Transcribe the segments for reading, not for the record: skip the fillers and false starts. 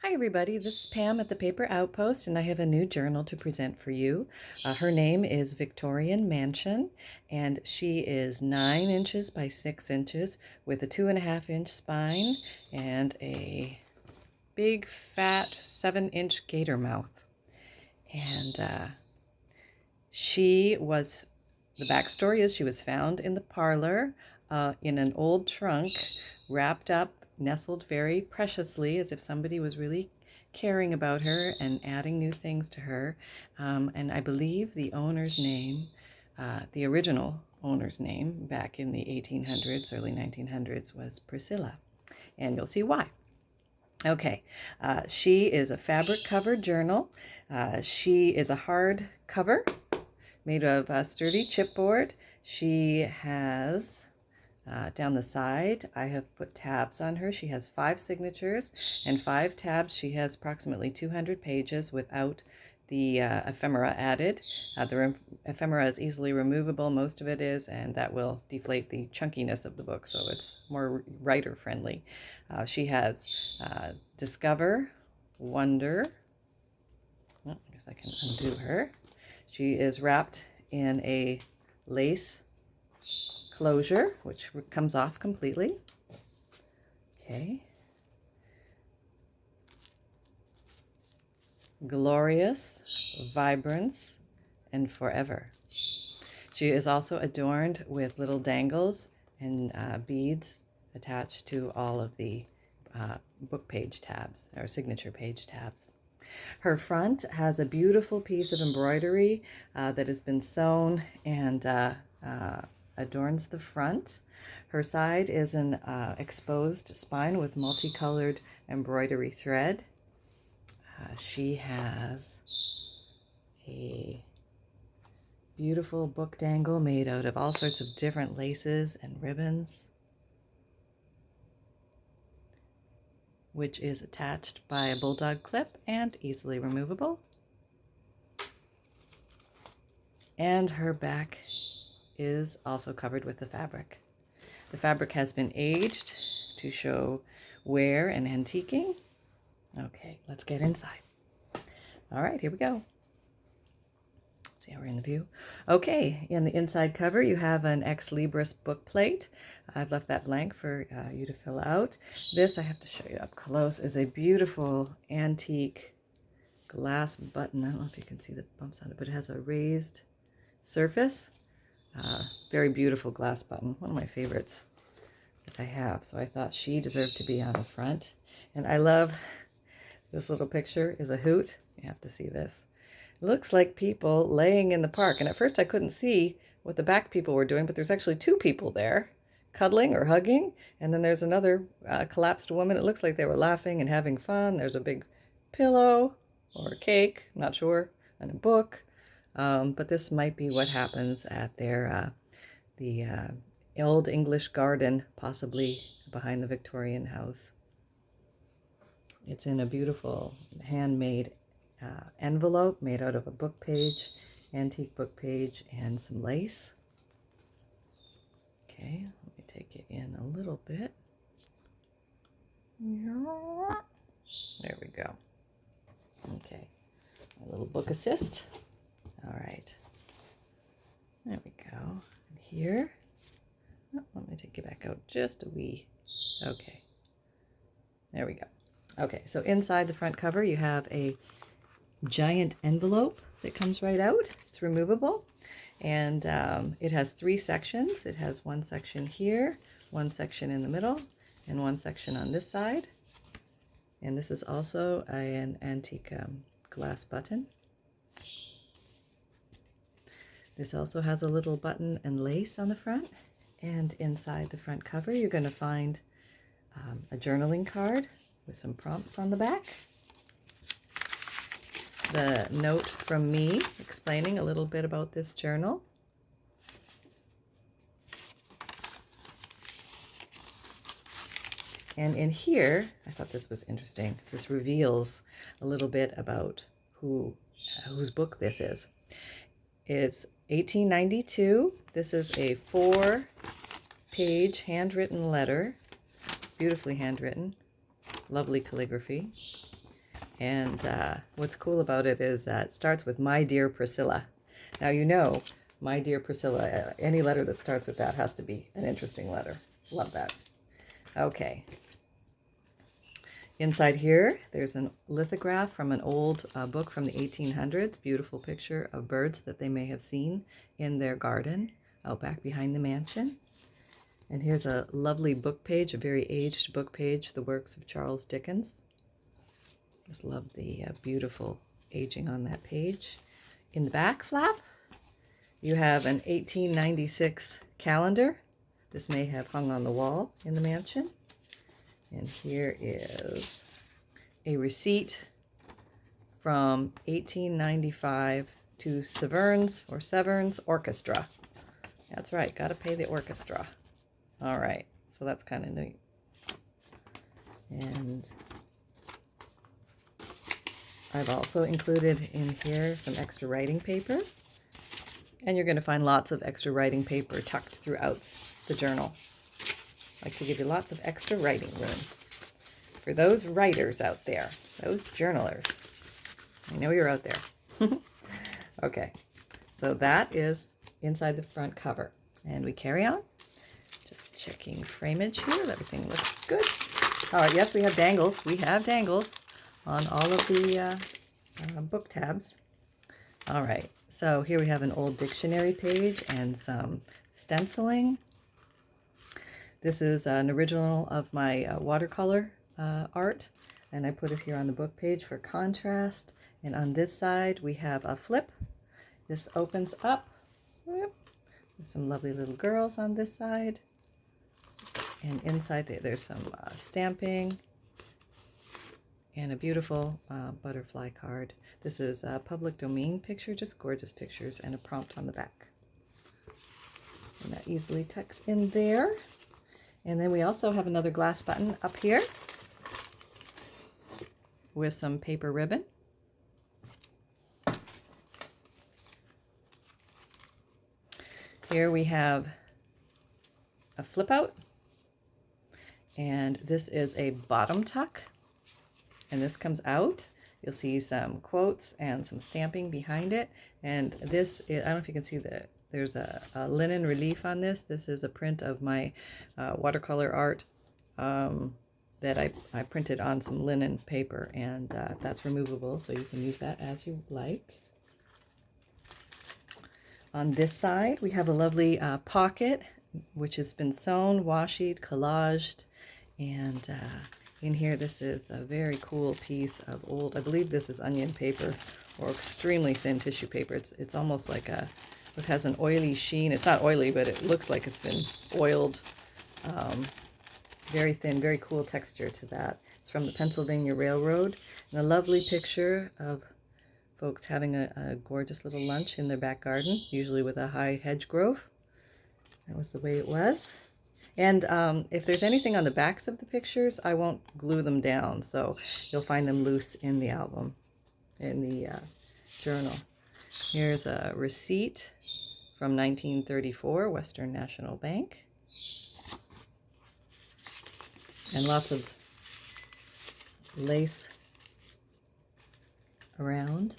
Hi everybody, this is Pam at the Paper Outpost and I have a new journal to present for you. Her name is Victorian Mansion and she is 9 inches by 6 inches with a 2.5-inch spine and a big fat 7-inch gator mouth. And the backstory is she was found in the parlor in an old trunk, wrapped up, nestled very preciously as if somebody was really caring about her and adding new things to her. And I believe the owner's name, the original owner's name back in the 1800s, early 1900s, was Priscilla. And you'll see why. Okay, she is a fabric-covered journal. She is a hard cover made of sturdy chipboard. She has, down the side, I have put tabs on her. She has 5 signatures and 5 tabs. She has approximately 200 pages without the ephemera added. The ephemera is easily removable, most of it is, and that will deflate the chunkiness of the book, so it's more writer-friendly. She has Discover, Wonder. Oh, I guess I can undo her. She is wrapped in a lace closure, which comes off completely. Okay. Glorious, Vibrance, and Forever. She is also adorned with little dangles and beads attached to all of the book page tabs, or signature page tabs. Her front has a beautiful piece of embroidery that has been sewn and adorns the front. Her side is an exposed spine with multicolored embroidery thread. She has a beautiful book dangle made out of all sorts of different laces and ribbons, which is attached by a bulldog clip and easily removable. And her back is also covered with the fabric. The fabric has been aged to show wear and antiquing. Okay, let's get inside. All right, here we go. See how we're in the view? Okay, in the inside cover you have an Ex Libris book plate. I've left that blank for you to fill out. This, I have to show you up close, is a beautiful antique glass button. I don't know if you can see the bumps on it, but it has a raised surface. Very beautiful glass button, one of my favorites that I have. So I thought she deserved to be on the front. And I love this little picture is a hoot. You have to see this. It looks like people laying in the park. And at first I couldn't see what the back people were doing, but there's actually 2 people there cuddling or hugging. And then there's another collapsed woman. It looks like they were laughing and having fun. There's a big pillow or a cake, not sure, and a book. But this might be what happens at their the Old English garden, possibly behind the Victorian house. It's in a beautiful handmade envelope made out of a book page, antique book page, and some lace. Okay, let me take it in a little bit. There we go. Okay, a little book assist. All right, there we go. And here, oh, let me take you back out just a wee. Okay, there we go. Okay, so inside the front cover you have a giant envelope that comes right out. It's removable, and it has 3 sections. It has 1 section here, 1 section in the middle, and 1 section on this side. And this is also an antique glass button. This also has a little button and lace on the front. And inside the front cover you're going to find a journaling card with some prompts on the back. The note from me explaining a little bit about this journal. And in here, I thought this was interesting. This reveals a little bit about whose book this is. It's 1892. This is a 4-page handwritten letter, beautifully handwritten, lovely calligraphy. And what's cool about it is that it starts with "My Dear Priscilla." Now, you know, "My Dear Priscilla," any letter that starts with that has to be an interesting letter. Love that. Okay. Inside here, there's a lithograph from an old book from the 1800s. Beautiful picture of birds that they may have seen in their garden out back behind the mansion. And here's a lovely book page, a very aged book page, the works of Charles Dickens. Just love the beautiful aging on that page. In the back flap, you have an 1896 calendar. This may have hung on the wall in the mansion. And here is a receipt from 1895 to Severn's Orchestra. That's right, got to pay the orchestra. All right, so that's kind of neat. And I've also included in here some extra writing paper. And you're going to find lots of extra writing paper tucked throughout the journal. I like to give you lots of extra writing room for those writers out there, those journalers. I know you're out there. Okay, so that is inside the front cover. And we carry on. Just checking frameage here. Everything looks good. All right, yes, we have dangles. We have dangles on all of the book tabs. All right, so here we have an old dictionary page and some stenciling. This is an original of my watercolor art, and I put it here on the book page for contrast. And on this side, we have a flip. This opens up. There's some lovely little girls on this side. And inside there's some stamping and a beautiful butterfly card. This is a public domain picture, just gorgeous pictures, and a prompt on the back. And that easily tucks in there. And then we also have another glass button up here with some paper ribbon. Here we have a flip out, and this is a bottom tuck, and this comes out. You'll see some quotes and some stamping behind it, and this is, I don't know if you can see there's a linen relief on this. This is a print of my watercolor art that I printed on some linen paper, and that's removable, so you can use that as you like. On this side, we have a lovely pocket, which has been sewn, washi, collaged, and in here, this is a very cool piece of old, I believe this is onion paper or extremely thin tissue paper. It's almost like it has an oily sheen. It's not oily, but it looks like it's been oiled. Very thin, very cool texture to that. It's from the Pennsylvania Railroad, and a lovely picture of folks having a gorgeous little lunch in their back garden, usually with a high hedge grove. That was the way it was. And if there's anything on the backs of the pictures, I won't glue them down, so you'll find them loose in the album, in the journal. Here's a receipt from 1934, Western National Bank. And lots of lace around.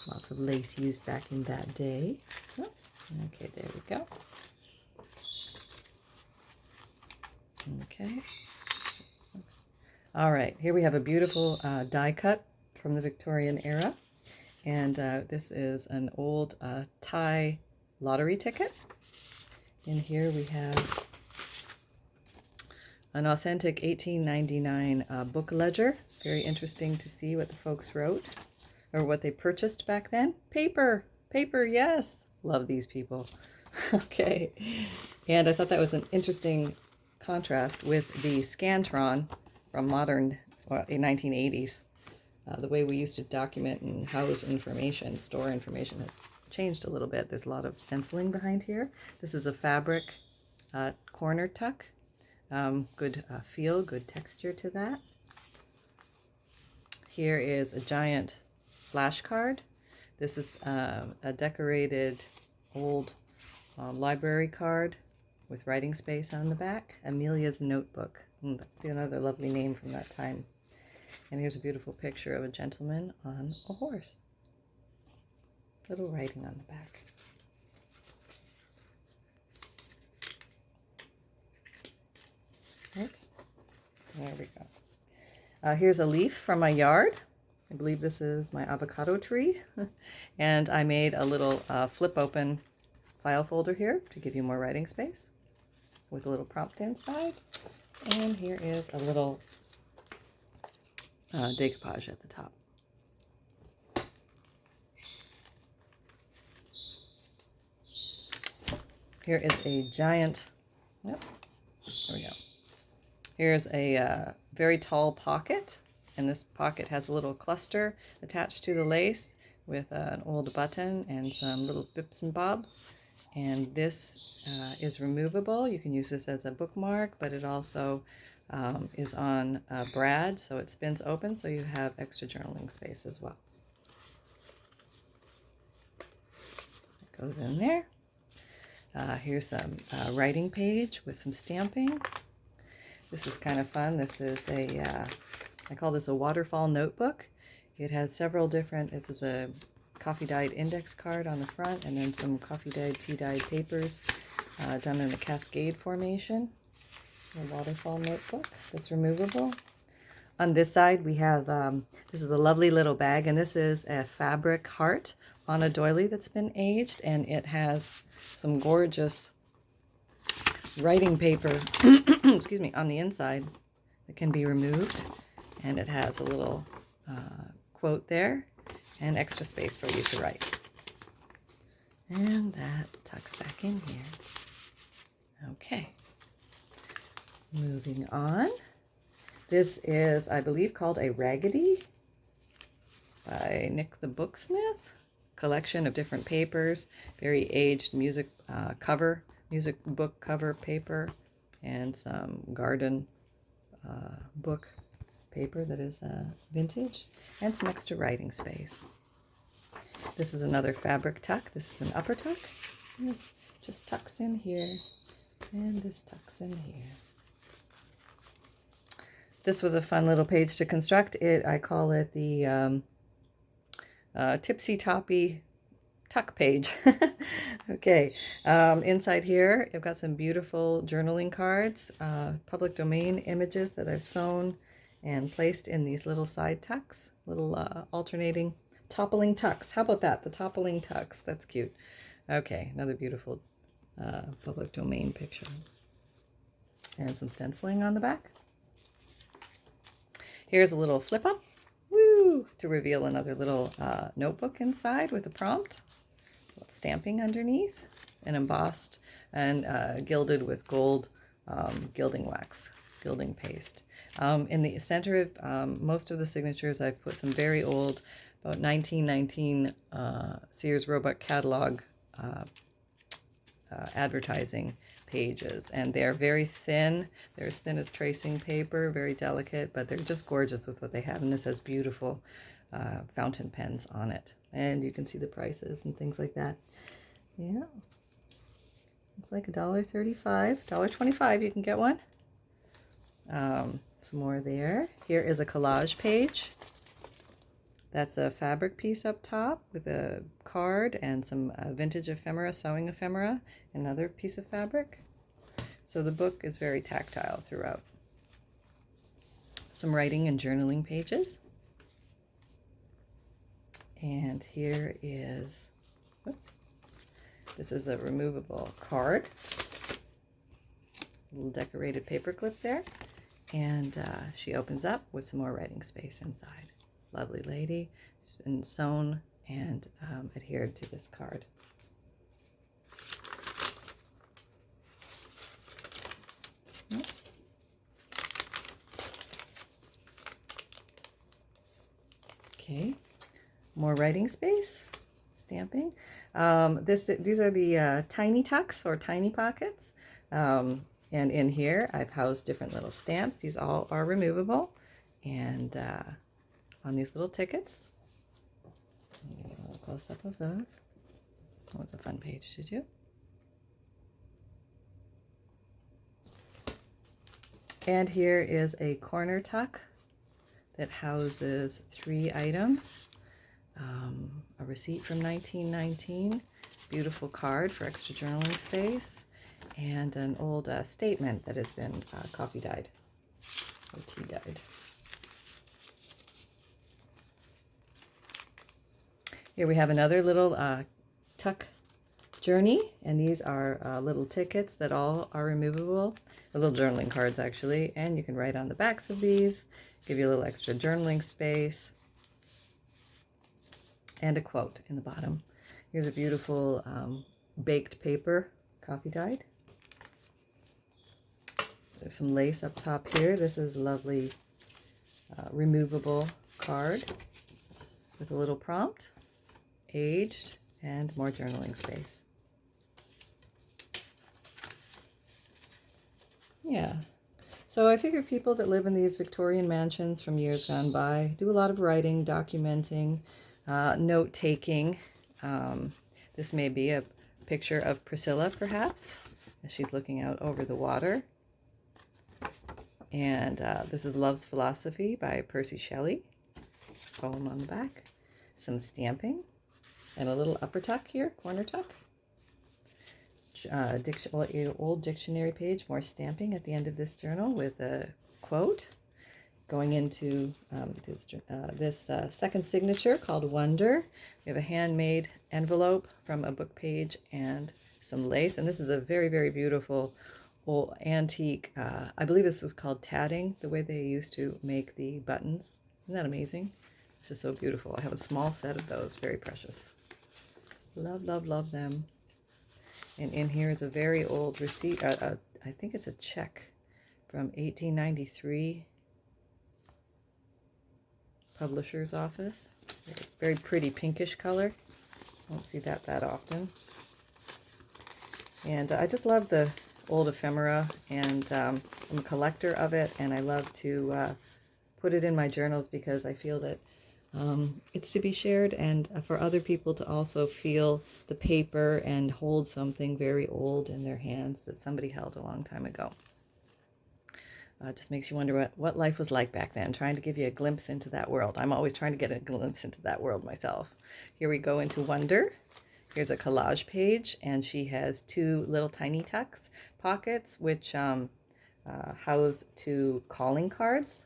Lots of lace used back in that day. Oh, okay, there we go. Okay. All right, here we have a beautiful die cut from the Victorian era. And this is an old Thai lottery ticket. In here we have an authentic 1899 book ledger. Very interesting to see what the folks wrote or what they purchased back then. Paper, yes. Love these people. Okay. And I thought that was an interesting contrast with the Scantron from modern, in 1980s. The way we used to document and house information, store information, has changed a little bit. There's a lot of stenciling behind here. This is a fabric corner tuck. Good feel, good texture to that. Here is a giant flashcard. This is a decorated old library card with writing space on the back. Amelia's Notebook. That's another lovely name from that time. And here's a beautiful picture of a gentleman on a horse. Little writing on the back. Oops. There we go. Here's a leaf from my yard. I believe this is my avocado tree. And I made a little flip open file folder here to give you more writing space with a little prompt inside. And here is a little decoupage at the top. Here is a giant, yep, there we go. Here's a very tall pocket, and this pocket has a little cluster attached to the lace with an old button and some little bips and bobs. And this is removable. You can use this as a bookmark, but it also is on a brad, so it spins open, so you have extra journaling space as well. It goes in there. Here's some writing page with some stamping. This is kind of fun. This is I call this a waterfall notebook. It has several different, this is a coffee-dyed index card on the front, and then some coffee-dyed, tea-dyed papers done in a cascade formation. A waterfall notebook that's removable. On this side we have, this is a lovely little bag, and this is a fabric heart on a doily that's been aged, and it has some gorgeous writing paper excuse me, on the inside that can be removed, and it has a little quote there and extra space for you to write. And that tucks back in here. Okay, moving on. This is, I believe, called a Raggedy by Nick the Booksmith. Collection of different papers, very aged music book cover paper, and some garden book paper that is vintage, and some extra writing space. This is another fabric tuck. This is an upper tuck. This just tucks in here, and this tucks in here. This was a fun little page to construct. I call it the Tipsy Choppy tuck page. Okay, inside here I've got some beautiful journaling cards, public domain images that I've sewn and placed in these little side tucks, little alternating toppling tucks. How about that? The toppling tucks. That's cute. Okay, another beautiful public domain picture. And some stenciling on the back. Here's a little flip up. Woo! To reveal another little notebook inside with a prompt. Stamping underneath and embossed and gilded with gold gilding wax, gilding paste. In the center of most of the signatures, I've put some very old, about 1919 Sears Roebuck catalog advertising pages, and they're very thin. They're as thin as tracing paper, very delicate, but they're just gorgeous with what they have. And this has beautiful fountain pens on it, and you can see the prices and things like that. Yeah, looks like $1.35, $1.25 you can get one. Some more there. Here is a collage page. That's a fabric piece up top with a card and some vintage ephemera, sewing ephemera, another piece of fabric. So the book is very tactile throughout. Some writing and journaling pages. And here is, whoops, this is a removable card. A little decorated paper clip there. And she opens up with some more writing space inside. Lovely lady. She's been sewn and adhered to this card. Oops. Okay. More writing space, stamping. These are the tiny tucks or tiny pockets. And in here, I've housed different little stamps. These all are removable. And on these little tickets, I'll give you a little close-up of those. Oh, it's a fun page to do. And here is a corner tuck that houses 3 items. A receipt from 1919, beautiful card for extra journaling space, and an old statement that has been coffee dyed or tea dyed. Here we have another little tuck journey, and these are little tickets that all are removable, little journaling cards actually, and you can write on the backs of these, give you a little extra journaling space, and a quote in the bottom. Here's a beautiful baked paper, coffee dyed. There's some lace up top here. This is a lovely removable card with a little prompt, aged, and more journaling space. Yeah. So I figure people that live in these Victorian mansions from years gone by do a lot of writing, documenting, note-taking. This may be a picture of Priscilla, perhaps, as she's looking out over the water. And this is Love's Philosophy by Percy Shelley. Poem on the back. Some stamping. And a little upper tuck here, corner tuck. Old dictionary page, more stamping at the end of this journal with a quote. Going into this second signature called Wonder. We have a handmade envelope from a book page and some lace. And this is a very, very beautiful old antique, I believe this is called tatting, the way they used to make the buttons. Isn't that amazing? It's just so beautiful. I have a small set of those, very precious. Love, love, love them. And in here is a very old receipt, I think it's a check from 1893. Publisher's office. Very pretty pinkish color. Don't see that often. And I just love the old ephemera, and I'm a collector of it, and I love to put it in my journals because I feel that it's to be shared, and for other people to also feel the paper and hold something very old in their hands that somebody held a long time ago. It just makes you wonder what life was like back then, trying to give you a glimpse into that world. I'm always trying to get a glimpse into that world myself. Here we go into Wonder. Here's a collage page, and she has 2 little tiny tucks pockets, which house 2 calling cards.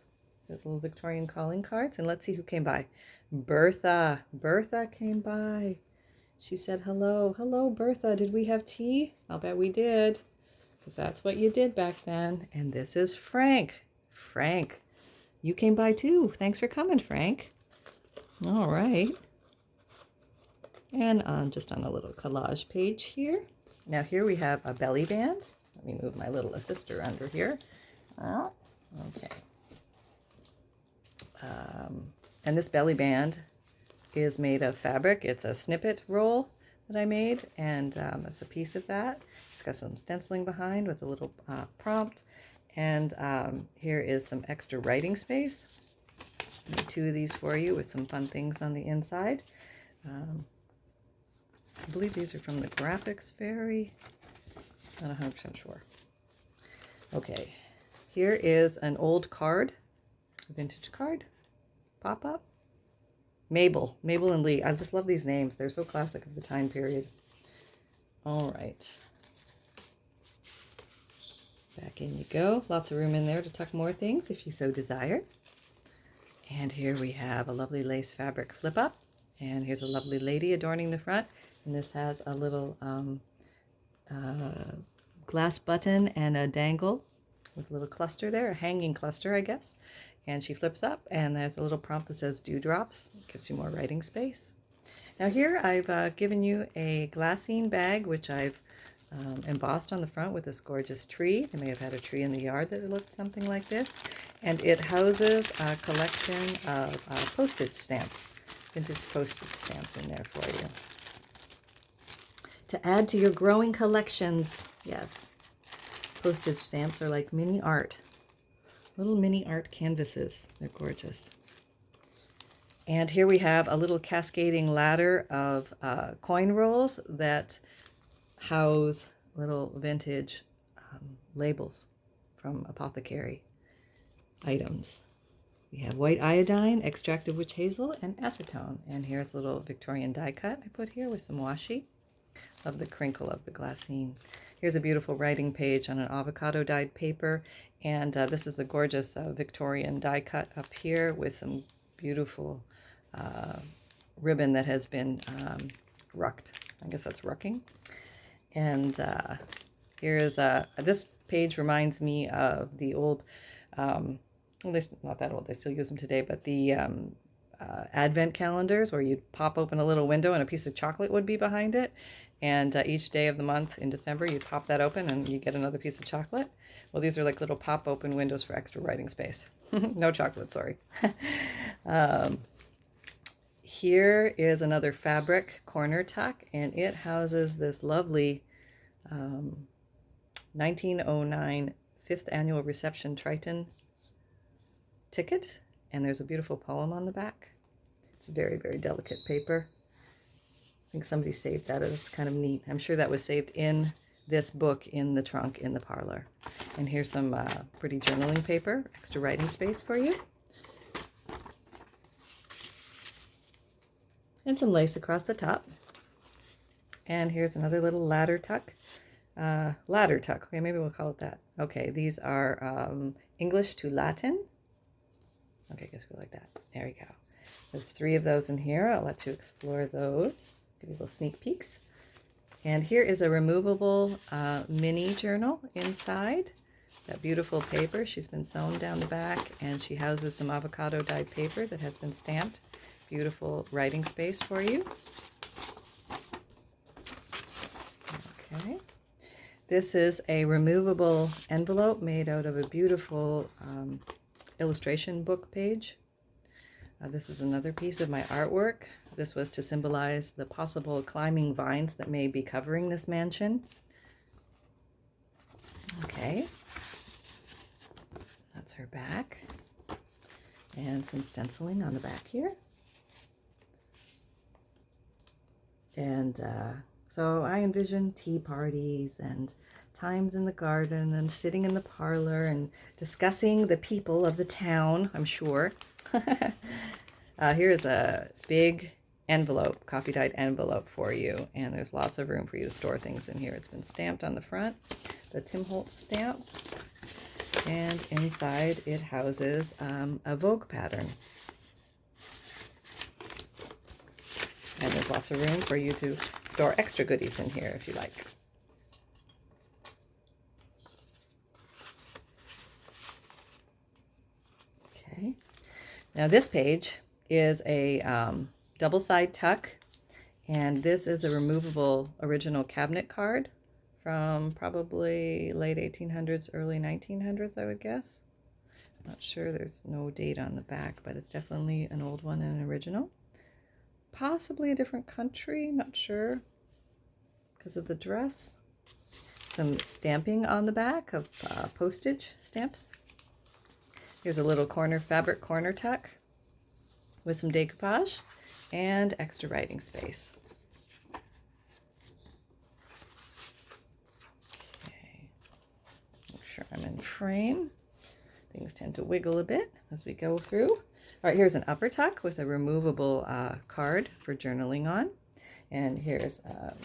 Those little Victorian calling cards. And let's see who came by. Bertha. Bertha came by. She said, hello. Hello, Bertha. Did we have tea? I'll bet we did. Because that's what you did back then. And this is Frank. Frank, you came by too. Thanks for coming, Frank. All right. And just on a little collage page here. Now here we have a belly band. Let me move my little assister under here. Okay. And this belly band is made of fabric. It's a snippet roll that I made, and that's a piece of that. It's got some stenciling behind with a little prompt, and here is some extra writing space. I made 2 of these for you with some fun things on the inside. I believe these are from the Graphics Fairy. Not 100% sure. Okay, here is an old card, a vintage card, pop-up. Mabel and Lee. I just love these names. They're so classic of the time period. All right. Back in you go. Lots of room in there to tuck more things if you so desire. And here we have a lovely lace fabric flip up. And here's a lovely lady adorning the front. And this has a little glass button and a dangle with a little cluster there, a hanging cluster, I guess. And she flips up, and there's a little prompt that says dewdrops. Gives you more writing space. Now here I've given you a glassine bag, which I've embossed on the front with this gorgeous tree. They may have had a tree in the yard that looked something like this. And it houses a collection of postage stamps, vintage postage stamps in there for you. To add to your growing collections, yes. Postage stamps are like mini art. Little mini art canvases. They're gorgeous. And here we have a little cascading ladder of coin rolls that house little vintage labels from apothecary items. We have white iodine, extracted witch hazel, and acetone. And here's a little Victorian die cut I put here with some washi of the crinkle of the glassine. Here's a beautiful writing page on an avocado dyed paper. And this is a gorgeous Victorian die cut up here with some beautiful ribbon that has been rucked. I guess that's rucking. And here's this page reminds me of the old, well, not that old, they still use them today, but the advent calendars where you'd pop open a little window and a piece of chocolate would be behind it. And each day of the month in December, you'd pop that open and you get another piece of chocolate. Well, these are like little pop open windows for extra writing space. No chocolate, sorry. Here is another fabric corner tuck, and it houses this lovely 1909 5th Annual Reception Triton ticket, and there's a beautiful poem on the back. It's very, very delicate paper. I think somebody saved that. It's kind of neat. I'm sure that was saved in this book in the trunk in the parlor. And here's some pretty journaling paper, extra writing space for you. And some lace across the top. And here's another little ladder tuck. Ladder tuck. Okay, maybe we'll call it that. Okay, these are English to Latin. Okay, I guess go like that. There we go. There's 3 of those in here. I'll let you explore those. Give you little sneak peeks. And here is a removable mini journal inside. That beautiful paper. She's been sewn down the back, and she houses some avocado dyed paper that has been stamped. Beautiful writing space for you. Okay. This is a removable envelope made out of a beautiful illustration book page. This is another piece of my artwork. This was to symbolize the possible climbing vines that may be covering this mansion. Okay. That's her back. And some stenciling on the back here. And so I envision tea parties and times in the garden and sitting in the parlor and discussing the people of the town, I'm sure. Here is a big envelope, coffee dyed envelope for you, and there's lots of room for you to store things in here. It's been stamped on the front, the Tim Holtz stamp, and inside it houses a Vogue pattern. And there's lots of room for you to store extra goodies in here if you like. Okay. Now this page is a double side tuck, and this is a removable original cabinet card from probably late 1800s, early 1900s, I would guess. Not sure, there's no date on the back, but it's definitely an old one and an original. Possibly a different country, not sure, because of the dress. Some stamping on the back of postage stamps. Here's a little corner fabric corner tuck with some decoupage and extra writing space. Okay, make sure I'm in frame. Things tend to wiggle a bit as we go through. All right, here's an upper tuck with a removable card for journaling on. And here's a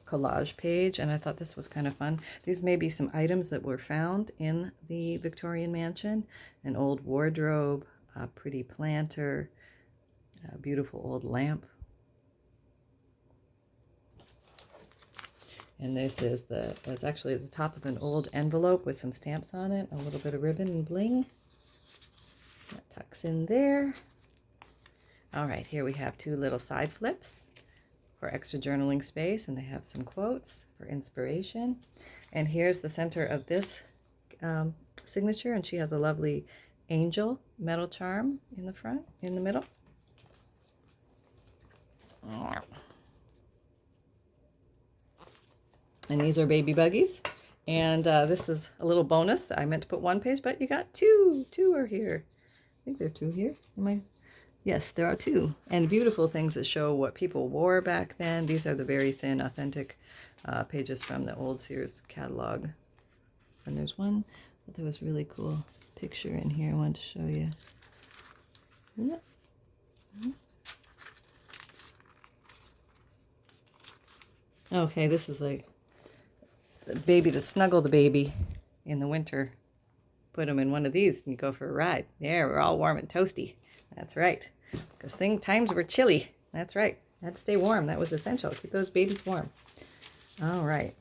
collage page, and I thought this was kind of fun. These may be some items that were found in the Victorian Mansion. An old wardrobe, a pretty planter, a beautiful old lamp. And this is it's actually the top of an old envelope with some stamps on it, a little bit of ribbon and bling. That tucks in there. All right, here we have 2 little side flips for extra journaling space, and they have some quotes for inspiration. And here's the center of this signature, and she has a lovely angel metal charm in the front, in the middle. And these are baby buggies. And this is a little bonus. I meant to put 1 page, but you got 2. 2 are here. I think there are 2 here. Am I? Yes, there are 2. And beautiful things that show what people wore back then. These are the very thin, authentic pages from the old Sears catalog. And there's one that was really cool picture in here I wanted to show you. Okay, this is like the baby to snuggle the baby in the winter. Put them in one of these and you go for a ride. There, we're all warm and toasty. That's right. Because times were chilly. That's right. Had to stay warm. That was essential. Keep those babies warm. All right.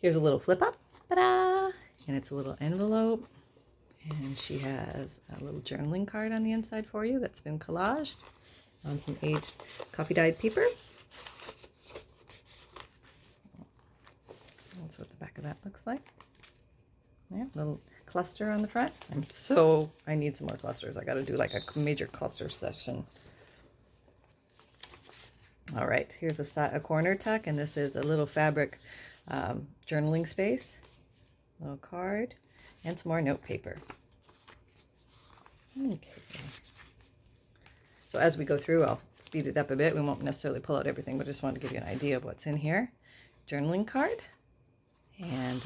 Here's a little flip up. Ta-da! And it's a little envelope. And she has a little journaling card on the inside for you that's been collaged on some aged coffee dyed paper. That's what the back of that looks like. Yeah, little cluster on the front. I need some more clusters. I got to do like a major cluster section. All right, here's a corner tuck, and this is a little fabric journaling space. Little card, and some more note paper. Okay. So as we go through, I'll speed it up a bit. We won't necessarily pull out everything, but just wanted to give you an idea of what's in here. Journaling card. And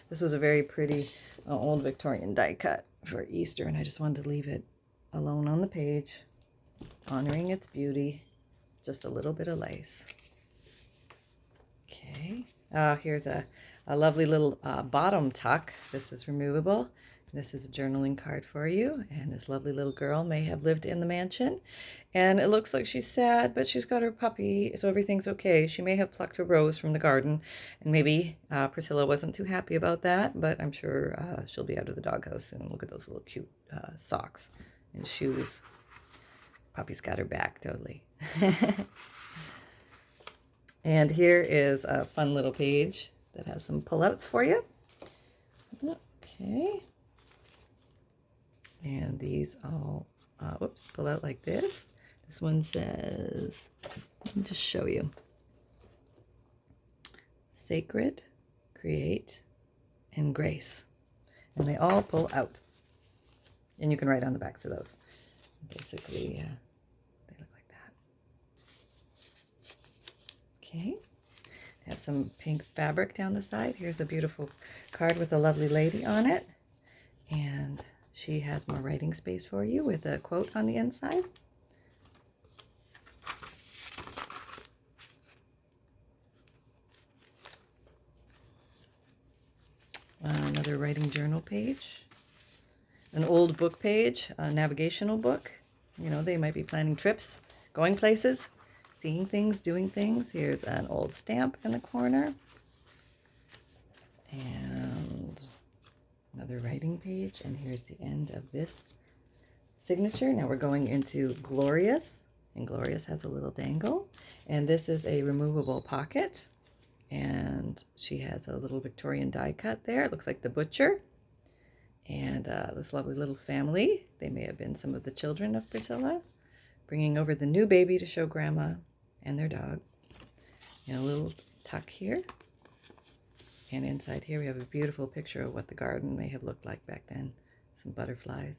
this was a very pretty old Victorian die cut for Easter, and I just wanted to leave it alone on the page, honoring its beauty. Just a little bit of lace. Okay. Here's a lovely little bottom tuck. This is removable. This is a journaling card for you, and this lovely little girl may have lived in the mansion, and it looks like she's sad, but she's got her puppy, so everything's okay. She may have plucked a rose from the garden, and maybe Priscilla wasn't too happy about that, but I'm sure she'll be out of the doghouse soon. Look at those little cute socks and shoes. Puppy's got her back, totally. And here is a fun little page that has some pullouts for you. Okay. And these all, pull out like this. This one says, let me just show you. Sacred, create, and grace. And they all pull out. And you can write on the backs of those. Basically, they look like that. Okay. It has some pink fabric down the side. Here's a beautiful card with a lovely lady on it. And she has more writing space for you with a quote on the inside. Another writing journal page. An old book page, a navigational book. You know, they might be planning trips, going places, seeing things, doing things. Here's an old stamp in the corner. And another writing page, and here's the end of this signature. Now we're going into Glorious, and Glorious has a little dangle, and this is a removable pocket, and she has a little Victorian die cut there. It looks like the butcher, and this lovely little family. They may have been some of the children of Priscilla, bringing over the new baby to show Grandma and their dog. And a little tuck here. And inside here we have a beautiful picture of what the garden may have looked like back then. Some butterflies.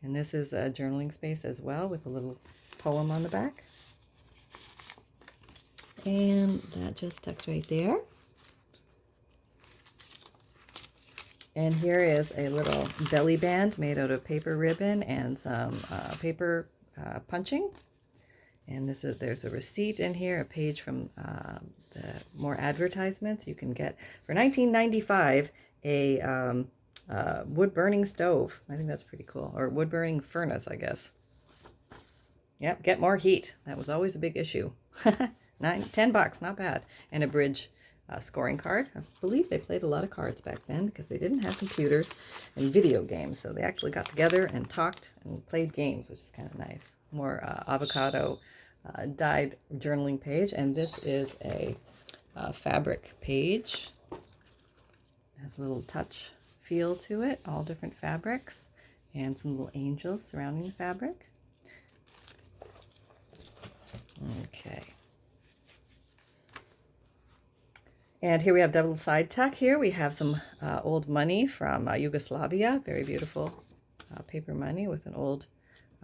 And this is a journaling space as well with a little poem on the back. And that just tucks right there. And here is a little belly band made out of paper ribbon and some paper punching. And there's a receipt in here, a page from the more advertisements you can get. For $19.95, a wood-burning stove. I think that's pretty cool. Or wood-burning furnace, I guess. Yep, get more heat. That was always a big issue. $10, not bad. And a bridge scoring card. I believe they played a lot of cards back then because they didn't have computers and video games. So they actually got together and talked and played games, which is kind of nice. More avocado dyed journaling page. And this is a fabric page. It has a little touch feel to it. All different fabrics and some little angels surrounding the fabric. Okay. And here we have double side tuck. Here we have some old money from Yugoslavia. Very beautiful paper money with an old,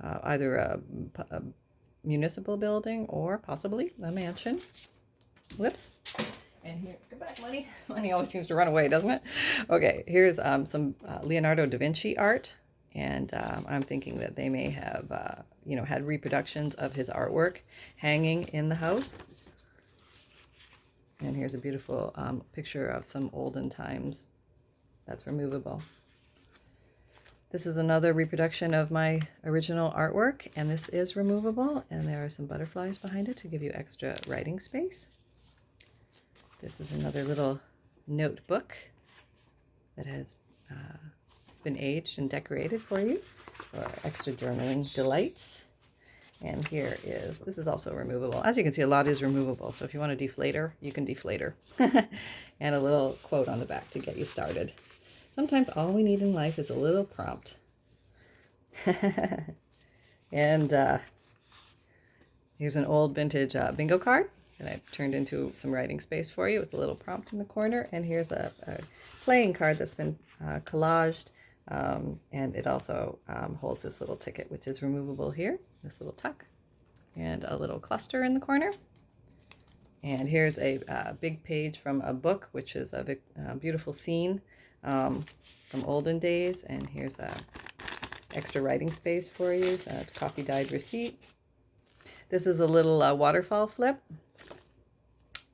either a municipal building or possibly a mansion. Whoops. And here, come back, money. Money always seems to run away, doesn't it? Okay, here's some Leonardo Da Vinci art. And I'm thinking that they may have, had reproductions of his artwork hanging in the house. And here's a beautiful picture of some olden times that's removable. This is another reproduction of my original artwork, and this is removable, and there are some butterflies behind it to give you extra writing space. This is another little notebook that has been aged and decorated for you for extra journaling delights. And here is, this is also removable. As you can see, a lot is removable, so if you want a deflator, you can deflator. And a little quote on the back to get you started. Sometimes all we need in life is a little prompt. And here's an old vintage bingo card that I've turned into some writing space for you with a little prompt in the corner. And here's a playing card that's been collaged, and it also holds this little ticket, which is removable here, this little tuck, and a little cluster in the corner. And here's a big page from a book, which is a beautiful scene from olden days. And here's a extra writing space for you, so a coffee dyed receipt. This is a little waterfall flip,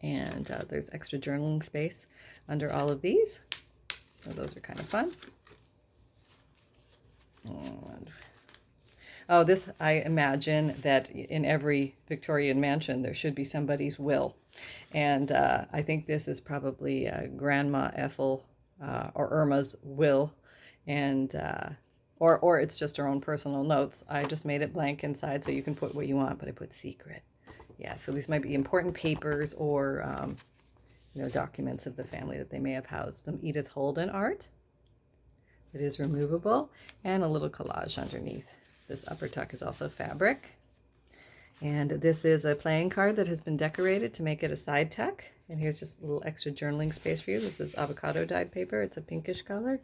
and there's extra journaling space under all of these, so those are kind of fun. And, oh, this, I imagine that in every Victorian mansion there should be somebody's will, and I think this is probably Grandma Ethel or Irma's will, and or it's just her own personal notes. I just made it blank inside, so you can put what you want, but I put secret. Yeah, so these might be important papers or documents of the family that they may have housed. Some Edith Holden art. It is removable, and a little collage underneath. This upper tuck is also fabric. And this is a playing card that has been decorated to make it a side tuck. And here's just a little extra journaling space for you. This is avocado dyed paper. It's a pinkish color.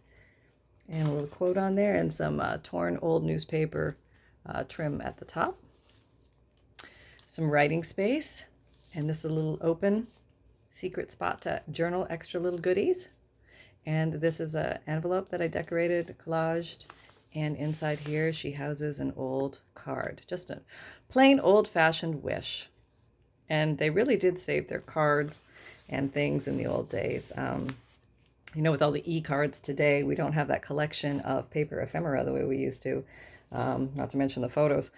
And a little quote on there, and some torn old newspaper trim at the top. Some writing space. And this is a little open secret spot to journal extra little goodies. And this is an envelope that I decorated, collaged, and inside here she houses an old card, just a plain old-fashioned wish. And they really did save their cards and things in the old days. With all the e-cards today, we don't have that collection of paper ephemera the way we used to, not to mention the photos.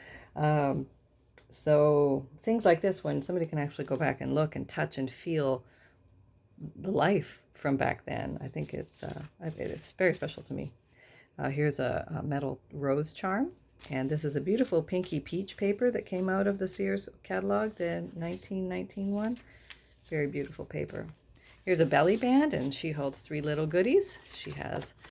So things like this, when somebody can actually go back and look and touch and feel the life from back then, I think it's very special to me. Here's a metal rose charm, and this is a beautiful pinky peach paper that came out of the Sears catalog, the 1919 one. Very beautiful paper. Here's a belly band, and she holds 3 little goodies. She has